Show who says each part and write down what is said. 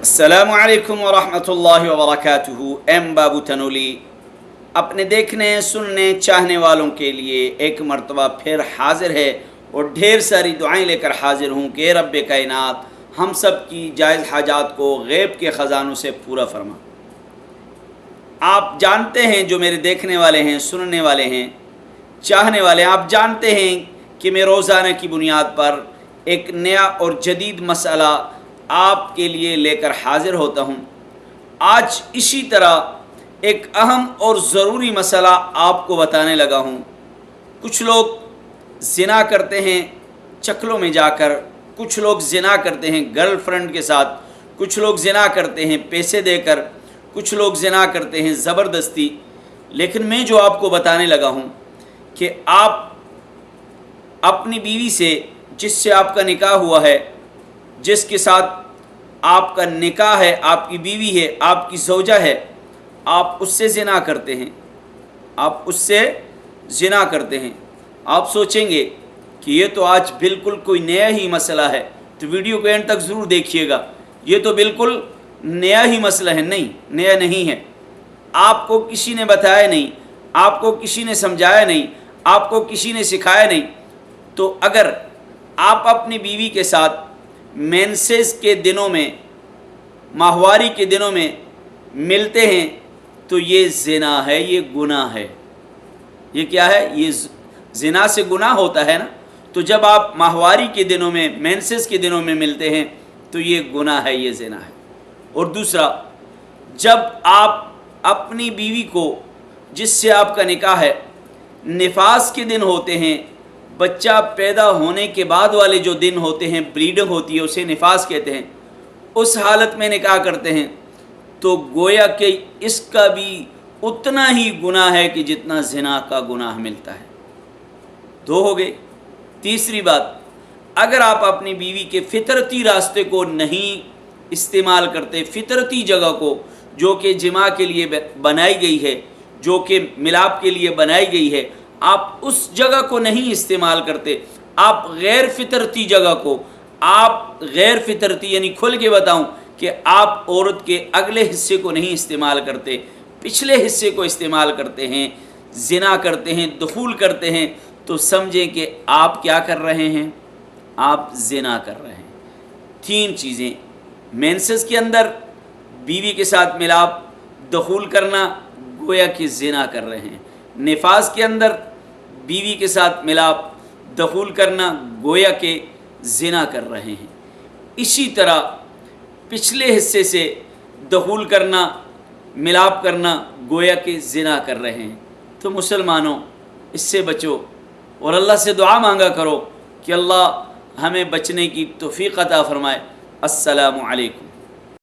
Speaker 1: السلام علیکم ورحمۃ اللہ وبرکاتہ۔ ایم بابو تنولی اپنے دیکھنے سننے چاہنے والوں کے لیے ایک مرتبہ پھر حاضر ہے اور ڈھیر ساری دعائیں لے کر حاضر ہوں کہ اے رب کائنات ہم سب کی جائز حاجات کو غیب کے خزانوں سے پورا فرما۔ آپ جانتے ہیں، جو میرے دیکھنے والے ہیں، سننے والے ہیں، چاہنے والے ہیں، آپ جانتے ہیں کہ میں روزانہ کی بنیاد پر ایک نیا اور جدید مسئلہ آپ کے لیے لے کر حاضر ہوتا ہوں۔ آج اسی طرح ایک اہم اور ضروری مسئلہ آپ کو بتانے لگا ہوں۔ کچھ لوگ زنا کرتے ہیں چکلوں میں جا کر، کچھ لوگ زنا کرتے ہیں گرل فرینڈ کے ساتھ، کچھ لوگ زنا کرتے ہیں پیسے دے کر، کچھ لوگ زنا کرتے ہیں زبردستی۔ لیکن میں جو آپ کو بتانے لگا ہوں کہ آپ اپنی بیوی سے، جس سے آپ کا نکاح ہوا ہے، جس کے ساتھ آپ کا نکاح ہے، آپ کی بیوی ہے، آپ کی زوجہ ہے، آپ اس سے زنا کرتے ہیں، آپ اس سے زنا کرتے ہیں۔ آپ سوچیں گے کہ یہ تو آج بالکل کوئی نیا ہی مسئلہ ہے، تو ویڈیو کو اینڈ تک ضرور دیکھیے گا۔ یہ تو بالکل نیا ہی مسئلہ ہے۔ نہیں، نیا نہیں ہے۔ آپ کو کسی نے بتایا نہیں، آپ کو کسی نے سمجھایا نہیں، آپ کو کسی نے سکھایا نہیں۔ تو اگر آپ اپنی بیوی کے ساتھ مینسز کے دنوں میں، ماہواری کے دنوں میں ملتے ہیں تو یہ زنا ہے، یہ گناہ ہے۔ یہ کیا ہے؟ یہ زنا سے گناہ ہوتا ہے نا۔ تو جب آپ ماہواری کے دنوں میں، مینسز کے دنوں میں ملتے ہیں تو یہ گناہ ہے، یہ زنا ہے۔ اور دوسرا، جب آپ اپنی بیوی کو، جس سے آپ کا نکاح ہے، نفاس کے دن ہوتے ہیں، بچہ پیدا ہونے کے بعد والے جو دن ہوتے ہیں، بلیڈنگ ہوتی ہے، اسے نفاس کہتے ہیں، اس حالت میں نکاح کرتے ہیں تو گویا کہ اس کا بھی اتنا ہی گناہ ہے کہ جتنا زنا کا گناہ ملتا ہے۔ دو ہو گئے۔ تیسری بات، اگر آپ اپنی بیوی کے فطرتی راستے کو نہیں استعمال کرتے، فطرتی جگہ کو جو کہ جماع کے لیے بنائی گئی ہے، جو کہ ملاپ کے لیے بنائی گئی ہے، آپ اس جگہ کو نہیں استعمال کرتے، آپ غیر فطرتی جگہ کو، آپ غیر فطرتی، یعنی کھل کے بتاؤں کہ آپ عورت کے اگلے حصے کو نہیں استعمال کرتے، پچھلے حصے کو استعمال کرتے ہیں، زنا کرتے ہیں، دخول کرتے ہیں، تو سمجھیں کہ آپ کیا کر رہے ہیں؟ آپ زنا کر رہے ہیں۔ تین چیزیں: مینسز کے اندر بیوی کے ساتھ ملاپ، دخول کرنا، گویا کہ زنا کر رہے ہیں۔ نفاس کے اندر بیوی کے ساتھ ملاپ، دخول کرنا، گویا کہ زنا کر رہے ہیں۔ اسی طرح پچھلے حصے سے دخول کرنا، ملاپ کرنا، گویا کہ زنا کر رہے ہیں۔ تو مسلمانوں، اس سے بچو اور اللہ سے دعا مانگا کرو کہ اللہ ہمیں بچنے کی توفیق عطا فرمائے۔ السلام علیکم۔